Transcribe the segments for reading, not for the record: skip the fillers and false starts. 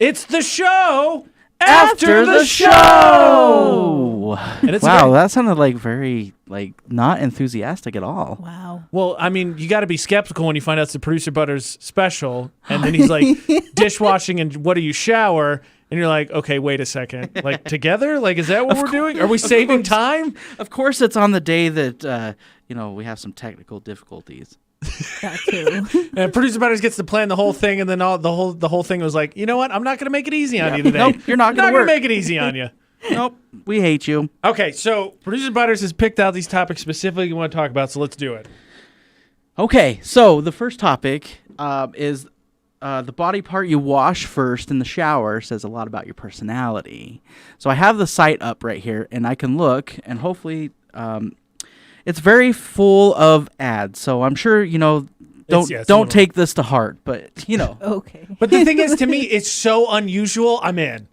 It's the show after the show. And it's wow, that sounded like very not enthusiastic at all. Wow. Well, I mean, you got to be skeptical when you find out it's the Producer Butterz special, and then he's like, dishwashing and what do you shower? And you're like, okay, wait a second. Like, together? Like, is that what we're doing? Are we saving time? Of course, it's on the day that, we have some technical difficulties. That too. And Producer Butterz gets to plan the whole thing, and then the whole thing was like, you know what? I'm not going to make it easy on you today. Nope, you're not going to make it easy on you. Nope, we hate you. Okay, so Producer Butterz has picked out these topics specifically you want to talk about, so let's do it. Okay, so the first topic is the body part you wash first in the shower says a lot about your personality. So I have the site up right here, and I can look, and hopefully it's very full of ads. So I'm sure, don't take this to heart, but, Okay. But the thing is, to me, it's so unusual, I'm in.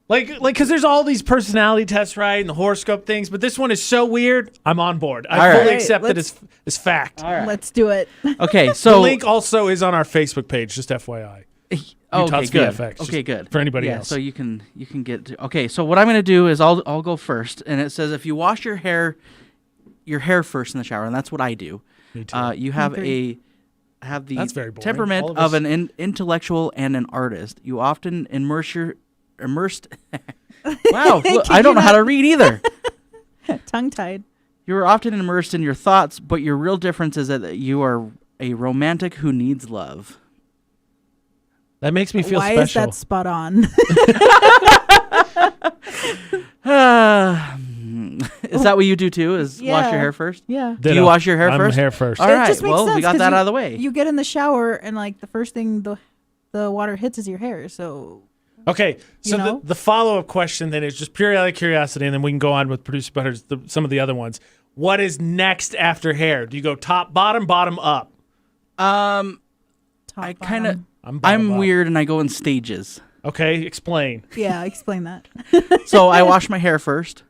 Like, because there's all these personality tests, right, and the horoscope things, but this one is so weird, I'm on board. I fully accept it as fact. All right. Let's do it. Okay, so the link also is on our Facebook page, just FYI. Okay, good. VFX, Okay, good. For anybody else. So you can get to. Okay, so what I'm going to do is I'll go first, and it says if you wash your hair first in the shower, and that's what I do. Me too. You have the That's very boring. temperament of an intellectual and an artist. You often immersed. Wow, look, I don't know how to read either. Tongue-tied. You are often immersed in your thoughts, but your real difference is that you are a romantic who needs love. That makes me feel Why special. is that spot on? Is that what you do too? Is wash your hair first? Yeah. Do you wash your hair first? Hair first. All It right. just makes Well, we sense got 'cause that out of the way. You get in the shower and the first thing the water hits is your hair. So Okay, so the follow-up question then is just pure out of curiosity, and then we can go on with Producer Butterz, some of the other ones. What is next after hair? Do you go top, bottom up? top, I kind of bottom. I'm weird and I go in stages. Okay, explain. Yeah, explain that. So I wash my hair first,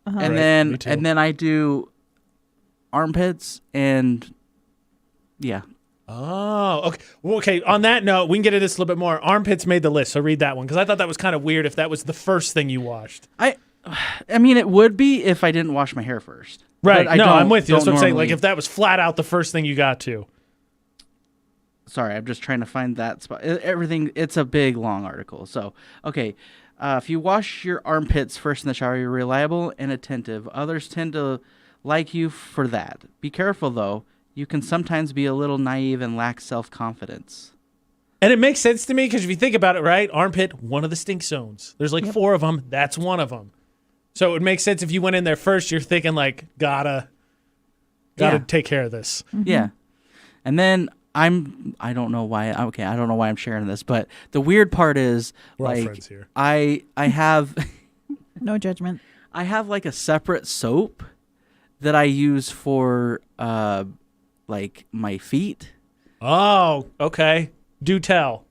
and Right, me then too. I do armpits and yeah. Oh, okay. Well, okay, on that note, we can get into this a little bit more. Armpits made the list, so read that one, because I thought that was kind of weird if that was the first thing you washed. I mean, it would be if I didn't wash my hair first. Right, But I no, don't- I'm with you. That's what don't I'm saying. Like, normally- if that was flat out the first thing you got to. Sorry, I'm just trying to find that spot. Everything, it's a big, long article. So, okay. If you wash your armpits first in the shower, you're reliable and attentive. Others tend to like you for that. Be careful, though. You can sometimes be a little naive and lack self-confidence. And it makes sense to me, because if you think about it, right, armpit, one of the stink zones. There's like 4 of them. That's one of them. So it would make sense if you went in there first, you're thinking like, gotta take care of this. Mm-hmm. Yeah. And then I don't know why. Okay, I don't know why I'm sharing this, but the weird part is We're all friends here. I have No judgment. I have like a separate soap that I use for my feet. Oh, okay. Do tell.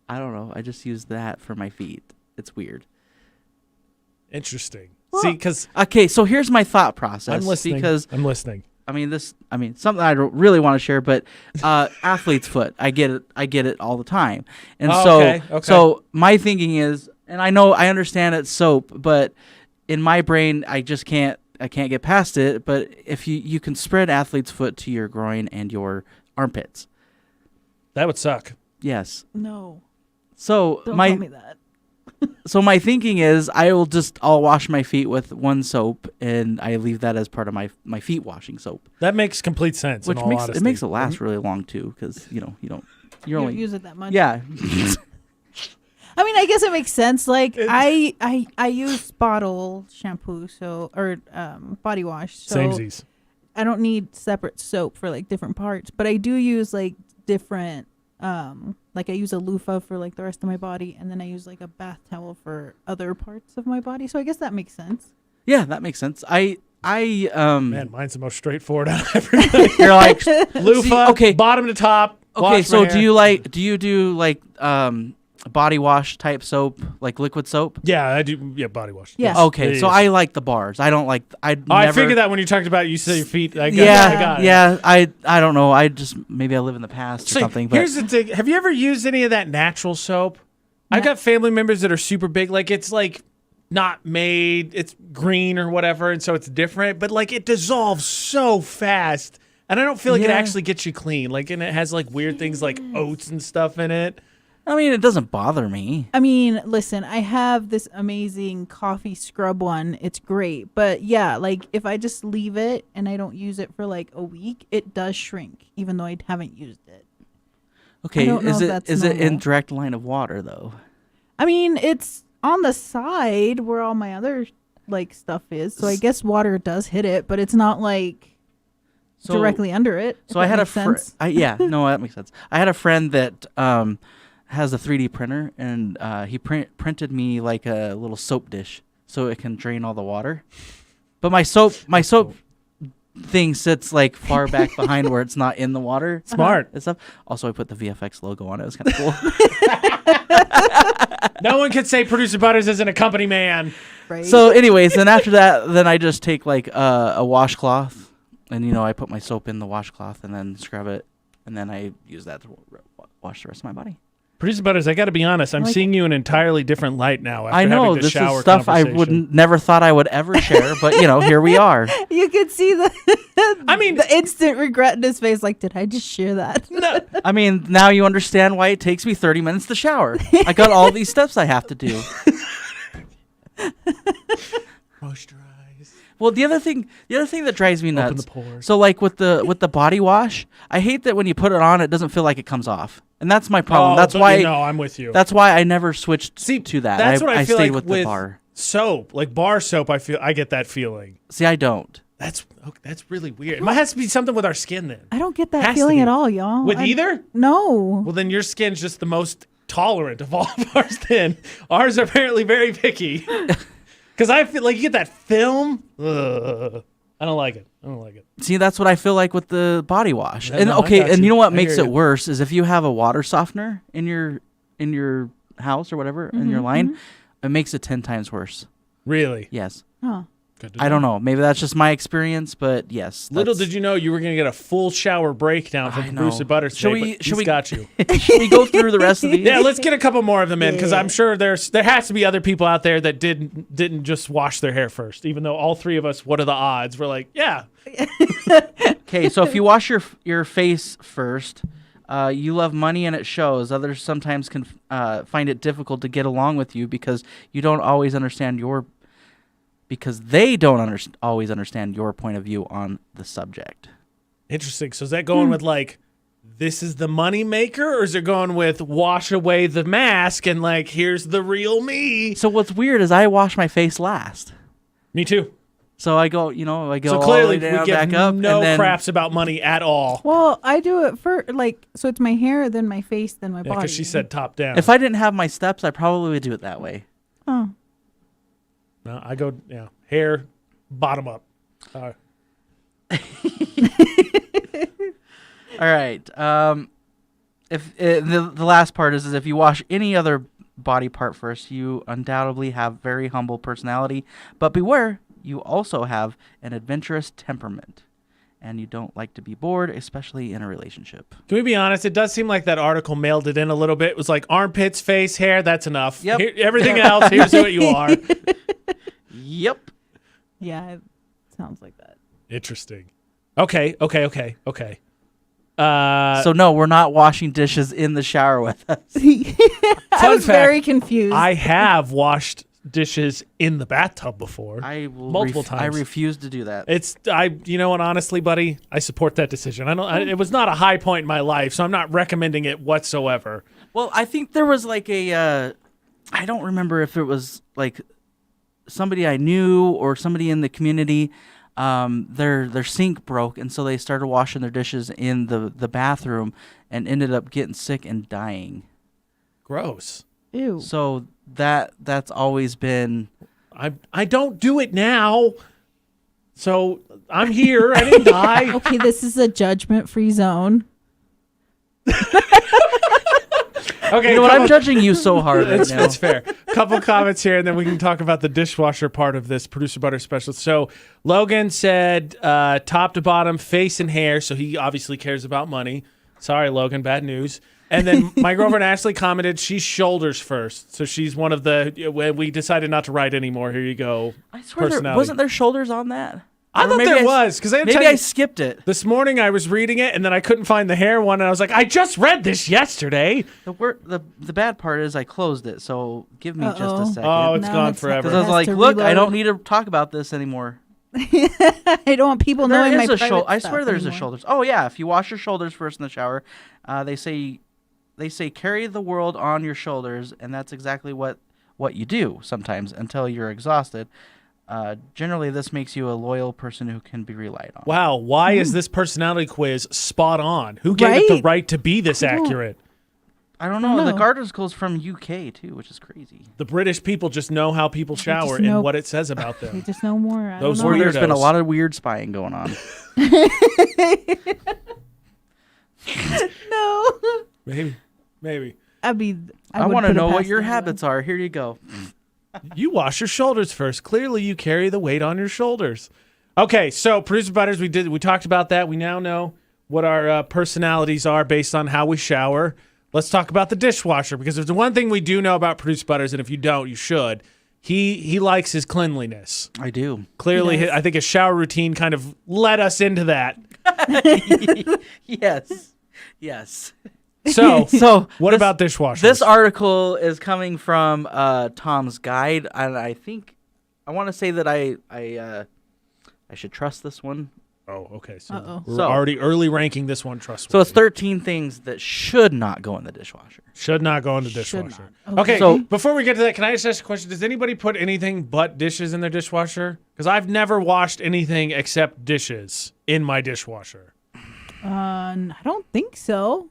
I don't know. I just use that for my feet. It's weird. Interesting. See, because Okay, so here's my thought process. I'm listening. Because I'm listening. something I don't really want to share, but athlete's foot. I get it all the time. And Okay. so my thinking is, and I understand it's soap, but in my brain I can't get past it. But if you can spread athlete's foot to your groin and your armpits. That would suck. Yes. No. So Don't tell me that. So my thinking is I'll wash my feet with one soap, and I leave that as part of my feet washing soap. That makes complete sense. Which in all honesty. makes it last really long too, because you You only don't use it that much. yeah. I mean, I guess it makes sense. Like I use bottle shampoo, or body wash. So Samesies. I don't need separate soap for different parts, but I do use different. I use a loofah for the rest of my body, and then I use a bath towel for other parts of my body. So I guess that makes sense. Yeah, that makes sense. I Man, mine's the most straightforward out of everything. you're like Loofah, okay. bottom to top. Okay, wash so my hair. do you do body wash type soap, like liquid soap? Yeah, I do. Yeah, body wash. Yeah. Okay, It so is. I like the bars. I don't like. I figured that when you talked about you said your feet. I got it. Yeah. I don't know. Maybe I live in the past or So something. But here's the thing: have you ever used any of that natural soap? I've got family members that are super big. Like it's like not made, it's green or whatever, and so it's different. But like it dissolves so fast, and I don't feel like it actually gets you clean. Like, and it has like weird things like oats and stuff in it. I mean, it doesn't bother me. I mean, listen, I have this amazing coffee scrub one. It's great. But yeah, like if I just leave it and I don't use it for like a week, it does shrink, even though I haven't used it. Okay, is it in direct line of water though? I mean, it's on the side where all my other like stuff is. So I guess water does hit it, but it's not like directly under it. So I had a friend. Yeah, no, that makes sense. I had a friend that has a 3D printer, and he printed me like a little soap dish so it can drain all the water. But my soap thing sits like far back behind where it's not in the water. Smart. And stuff. Also, I put the VFX logo on it. It was kind of cool. No one can say Producer Butterz isn't a company man. Right. So anyways, then after that, then I just take like a washcloth, and I put my soap in the washcloth and then scrub it, and then I use that to wash the rest of my body. Producer Butterz, I got to be honest. I'm seeing you in an entirely different light now. After I know having this this shower is stuff I never thought I would ever share, but here we are. You could see the I mean, the instant regret in his face. Like, did I just share that? No. I mean, now you understand why it takes me 30 minutes to shower. I got all these steps I have to do. Moisturize. Well, the other thing that drives me nuts. Open the pores. So like with the body wash, I hate that when you put it on, it doesn't feel like it comes off, and that's my problem. That's why. No, I'm with you. That's why I never switched to that. That's what I feel stayed like with the bar soap, like bar soap. I get that feeling. See, I don't. That's really weird. It might have to be something with our skin then. I don't get that feeling at all, y'all. With either? No. Well, then your skin's just the most tolerant of all of ours. Then ours are apparently very picky. Because I feel like you get that film. Ugh. I don't like it. See, that's what I feel like with the body wash. Yeah, and no, and you know what I makes hear it you. worse is if you have a water softener in your house or whatever in your line, it makes it 10 times worse. Really? Yes. Oh. I don't know. Maybe that's just my experience, but yes. Little did you know you were going to get a full shower breakdown from Producer Butterz today. Should we got you? Should we go through the rest of these? Yeah, let's get a couple more of them in because I'm sure there has to be other people out there that didn't just wash their hair first. Even though all three of us, what are the odds? We're like, yeah. Okay, so if you wash your face first, you love money and it shows. Others sometimes can find it difficult to get along with you because you don't always understand because they don't always understand your point of view on the subject. Interesting. So is that going with like, this is the money maker, or is it going with wash away the mask and like, here's the real me? So what's weird is I wash my face last. Me too. So I go So all clearly the way down, we give back up, no and then, craps about money at all. Well, I do it for so it's my hair, then my face, then my Yeah, body. because she said top down. If I didn't have my steps, I probably would do it that way. Oh. No, I go hair bottom up. All right. If the last part is if you wash any other body part first, you undoubtedly have very humble personality. But beware, you also have an adventurous temperament, and you don't like to be bored, especially in a relationship. Can we be honest? It does seem like that article mailed it in a little bit. It was like armpits, face, hair. That's enough. Yep. Everything else, here's what you are. Yep. Yeah, it sounds like that. Interesting. Okay. So no, we're not washing dishes in the shower with us. I was very confused. I have washed dishes in the bathtub before. Multiple times. I refuse to do that. You know what? Honestly, buddy, I support that decision. It was not a high point in my life, so I'm not recommending it whatsoever. Well, I think there was like I don't remember if it was like somebody I knew or somebody in the community. Their sink broke, and so they started washing their dishes in the bathroom and ended up getting sick and dying. Gross. Ew. So that's always been. I don't do it now. So I'm here. I didn't die. Okay, this is a judgment-free zone. Okay, You know what? I'm judging you so hard right now. That's fair. Couple comments here, and then we can talk about the dishwasher part of this Producer Butterz special. So Logan said top to bottom, face and hair. So he obviously cares about money. Sorry, Logan, bad news. And then my girlfriend Ashley commented she's shoulders first. So she's one of the, we decided not to write anymore. Here you go. I swear, wasn't there shoulders on that? I thought there was. Because maybe I skipped it. This morning I was reading it, and then I couldn't find the hair one, and I was like, I just read this yesterday. The bad part is I closed it, so give me just a second. Oh, it's gone forever. Because I was like, look, I don't need to talk about this anymore. I don't want people knowing my private I swear there's anymore. a shoulders. Oh yeah, if you wash your shoulders first in the shower, they say carry the world on your shoulders, and that's exactly what you do sometimes until you're exhausted. Generally, this makes you a loyal person who can be relied on. Wow, why is this personality quiz spot on? Who gave it the right to be this accurate? I don't know. The article's from UK too, which is crazy. The British people just know how people shower and what it says about them. They just know more. Those don't know. There's been a lot of weird spying going on. No. Maybe. I want to know what your habits are. Here you go. You wash your shoulders first. Clearly, you carry the weight on your shoulders. Okay, so producer Butters, we talked about that. We now know what our personalities are based on how we shower. Let's talk about the dishwasher, because there's one thing we do know about producer Butters, and if you don't, you should. He likes his cleanliness. I do. Clearly, I think his shower routine kind of led us into that. Yes. So what about dishwashers? This article is coming from Tom's Guide, and I think I want to say that I should trust this one. Oh, okay. Uh-oh. We're already early ranking this one trustworthy. So it's 13 things that should not go in the dishwasher. Should not go in the dishwasher. Okay. So before we get to that, can I just ask a question? Does anybody put anything but dishes in their dishwasher? Because I've never washed anything except dishes in my dishwasher. I don't think so.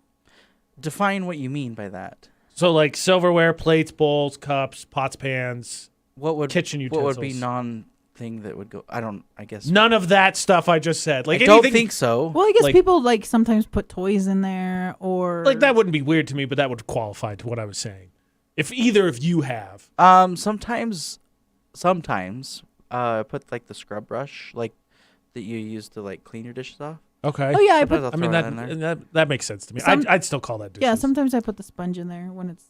Define what you mean by that. So like silverware, plates, bowls, cups, pots, pans, kitchen utensils. What would be non-thing that would go? I guess. None of that stuff I just said. Like I don't think so. Well, I guess people sometimes put toys in there, or that wouldn't be weird to me, but that would qualify to what I was saying. If either of you have. Sometimes put like the scrub brush that you use to clean your dishes off. Okay. Oh yeah, that makes sense to me. I'd still call that dishes. Yeah, sometimes I put the sponge in there when it's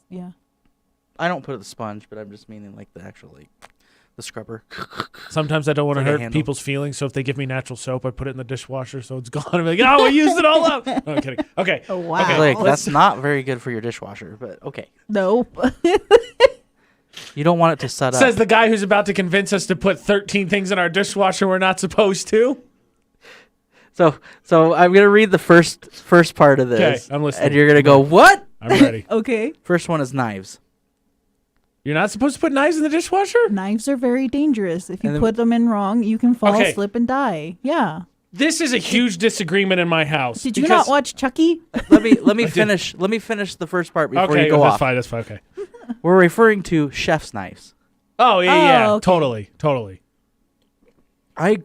I don't put the sponge, but I'm just meaning the actual the scrubber. Sometimes I don't want to hurt people's feelings, so if they give me natural soap, I put it in the dishwasher so it's gone. I'm like, oh, I used it all up. No, I'm kidding. Okay. Oh wow. Okay. That's not very good for your dishwasher, but okay. Nope. You don't want it to set up. Says the guy who's about to convince us to put 13 things in our dishwasher we're not supposed to. So I'm gonna read the first part of this. Okay, I'm listening. And you're gonna go, what? I'm ready. Okay. First one is knives. You're not supposed to put knives in the dishwasher? Knives are very dangerous. If you put them in wrong, you can fall, Okay. slip, and die. Yeah. This is a huge disagreement in my house. Did you not watch Chucky? Let me finish the first part before you go off. That's fine. Okay. We're referring to chef's knives. Oh yeah, okay. Totally. I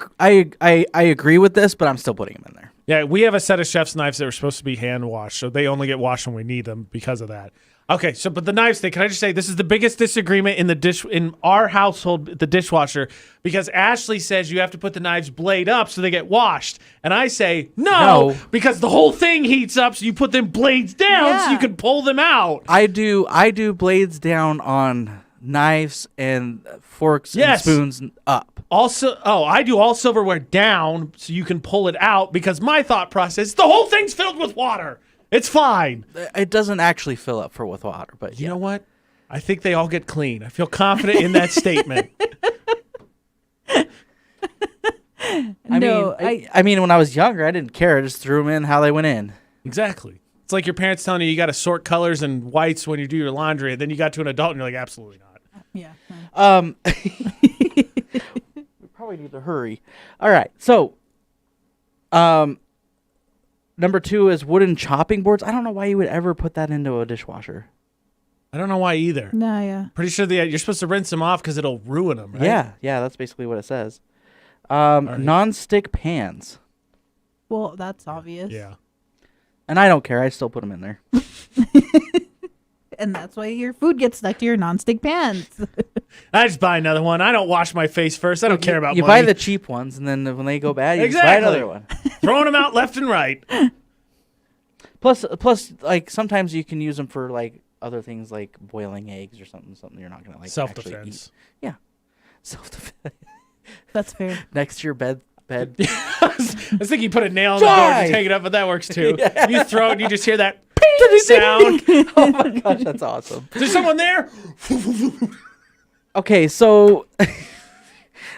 agree with this, but I'm still putting them in there. Yeah, we have a set of chef's knives that are supposed to be hand washed, so they only get washed when we need them because of that. Okay, but the knives thing, can I just say this is the biggest disagreement in our household, the dishwasher, because Ashley says you have to put the knives blade up so they get washed, and I say no. Because the whole thing heats up, so you put them blades down so you can pull them out. I do blades down on knives and forks and spoons up. Also, I do all silverware down so you can pull it out, because my thought process, the whole thing's filled with water. It's fine. It doesn't actually fill up with water, but you know what? I think they all get clean. I feel confident in that statement. I mean, when I was younger, I didn't care. I just threw them in how they went in. Exactly. It's like your parents telling you got to sort colors and whites when you do your laundry, and then you got to an adult and you're like, absolutely not. Yeah. We probably need to hurry. All right. So, number 2 is wooden chopping boards. I don't know why you would ever put that into a dishwasher. I don't know why either. No, yeah. Pretty sure you're supposed to rinse them off because it'll ruin them, right? Yeah, that's basically what it says. Non-stick pans. Well, that's obvious. Yeah. And I don't care. I still put them in there. And that's why your food gets stuck to your nonstick pans. I just buy another one. I don't wash my face first. I don't care about you money. buy the cheap ones, and then when they go bad, you just buy another one. Throwing them out left and right. Plus, like sometimes you can use them for like other things, like boiling eggs or something you're not gonna like Self-defense. Yeah, self-defense. That's fair. Next to your bed. I was thinking you put a nail in the door and just hang it up, but that works too. Yeah. You throw it and you just hear that ping sound. Oh my gosh, that's awesome. Is there someone there? Okay, so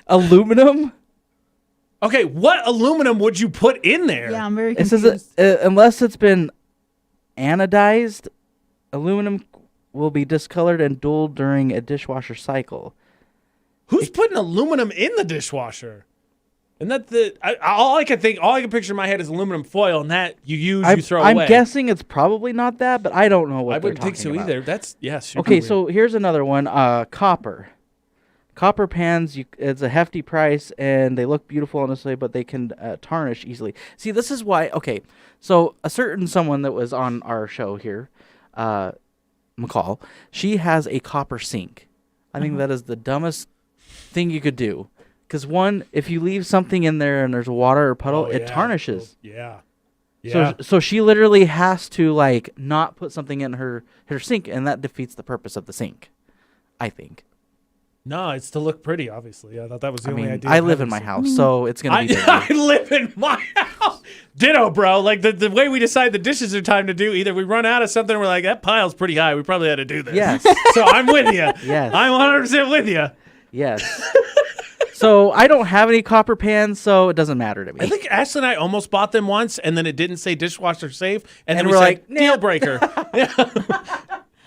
aluminum. Okay, what aluminum would you put in there? Yeah, I'm very It confused. says unless it's been anodized, aluminum will be discolored and dulled during a dishwasher cycle. Who's putting aluminum in the dishwasher? And that all I can picture in my head is aluminum foil, and that you throw away. I'm guessing it's probably not that, but I don't know what I they're wouldn't think so talking about. either. That's super Okay, weird. so here's another one. Copper. Copper pans, it's a hefty price, and they look beautiful on display, but they can tarnish easily. See, this is why. Okay, so a certain someone that was on our show here, McCall, she has a copper sink. I think that is the dumbest thing you could do. Because one, if you leave something in there and there's water or puddle, it tarnishes. Yeah. So she literally has to like not put something in her sink, and that defeats the purpose of the sink, I think. No, it's to look pretty, obviously. I thought that was the only idea. I live in my house, so it's going to be I live in my house. Ditto, bro. Like the way we decide the dishes are time to do, either we run out of something or we're like, that pile's pretty high. We probably had to do this. Yes. So I'm with you. Yes. I'm 100% with you. Yes. So I don't have any copper pans, so it doesn't matter to me. I think Ashley and I almost bought them once, and then it didn't say dishwasher safe, and then we're we're like, like, deal breaker.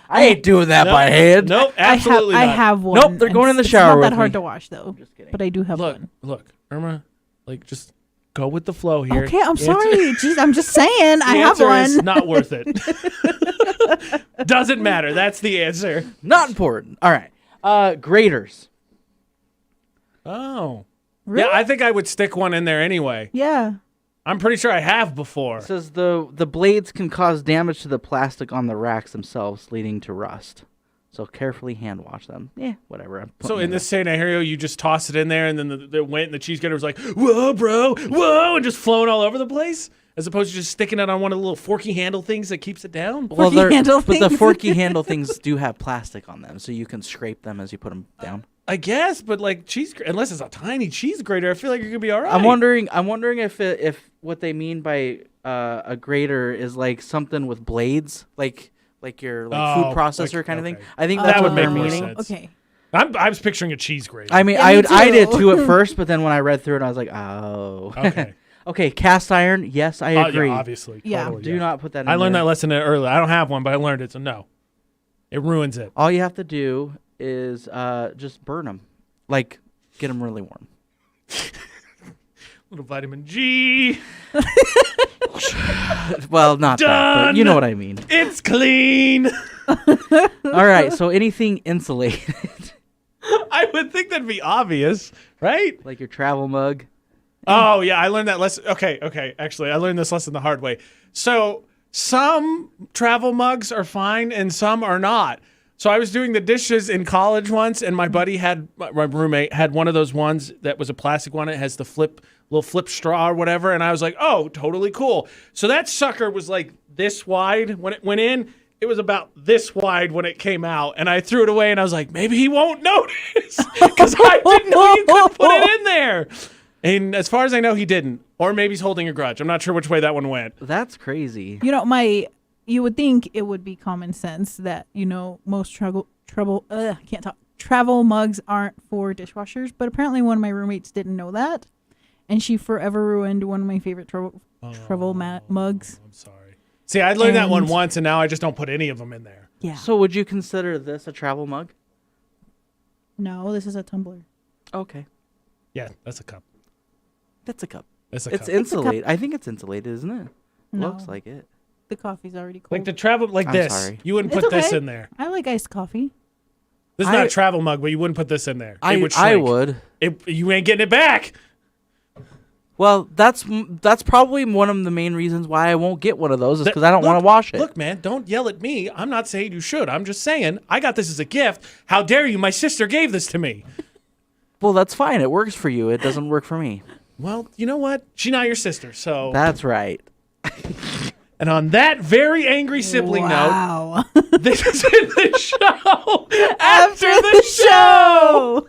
I ain't doing that by hand. Nope, absolutely I not. have one. Nope, they're and going in the it's shower not with that hard me. to wash though. Just kidding. But I do have one. Look, Irma, like just go with the flow here. Okay, I'm The sorry. Jeez, I'm just saying. I have answer is one. not worth it. Doesn't matter. That's the answer. Not important. All right. Graters. Oh. Really? Yeah, I think I would stick one in there anyway. Yeah. I'm pretty sure I have before. It says the blades can cause damage to the plastic on the racks themselves, leading to rust. So carefully hand wash them. Yeah, whatever. So in this scenario, you just toss it in there, and then it went, and the cheese grater was like, "Whoa, bro, whoa," and just flowing all over the place, as opposed to just sticking it on one of the little forky handle things that keeps it down. Well, Forky handle but the things. forky handle things do have plastic on them, so you can scrape them as you put them down. I guess, but like unless it's a tiny cheese grater, I feel like you're gonna be all right. I'm wondering if what they mean by a grater is like something with blades, like your food processor like- kind of thing. okay. I think That that's would what make they're more meaning. sense. Okay. I was picturing a cheese grater. I mean, Yeah, me I did too. too at first, but then when I read through it, I was like, oh. Okay. Okay, cast iron. Yes, I agree. Yeah, obviously. Yeah. Totally, Do not put that in I learned there. that lesson early. I don't have one, but I learned it, so no. It ruins it. All you have to do is just burn them. Like, get them really warm. Little vitamin G. Well, not that, but Done. you know what I mean. It's clean. All right, so anything insulated, I would think that'd be obvious, right? like your travel mug. Oh, yeah, I learned that lesson. Okay. Actually, I learned this lesson the hard way. So some travel mugs are fine and some are not. So I was doing the dishes in college once, and my roommate had one of those ones that was a plastic one. It has the little flip straw or whatever. And I was like, oh, totally cool. So that sucker was like this wide when it went in. It was about this wide when it came out. And I threw it away, and I was like, maybe he won't notice because I didn't know you could put it in there. And as far as I know, he didn't. Or maybe he's holding a grudge. I'm not sure which way that one went. That's crazy. You know, you would think it would be common sense that, most travel mugs aren't for dishwashers, but apparently one of my roommates didn't know that, and she forever ruined one of my favorite travel mugs. I'm sorry. See, I learned that one And- once, and now I just don't put any of them in there. Yeah. So would you consider this a travel mug? No, this is a tumbler. Okay. Yeah, that's a cup. That's a cup. That's a It's cup. insulated. I think it's insulated, isn't it? No. Looks like it. The coffee's already cold. Like the travel, like I'm this. sorry. You wouldn't It's put this okay. in there. I like iced coffee. This is not a travel mug, but you wouldn't put this in there. It would I shrink. would. You ain't getting it back. Well, that's probably one of the main reasons why I won't get one of those is because I don't want to Look- wash it. Look, man, don't yell at me. I'm not saying you should. I'm just saying I got this as a gift. How dare you? My sister gave this to me. Well, that's fine. It works for you. It doesn't work for me. Well, you know what? She's not your sister, so That's right. And on that very angry sibling note, wow. this is the show After the show.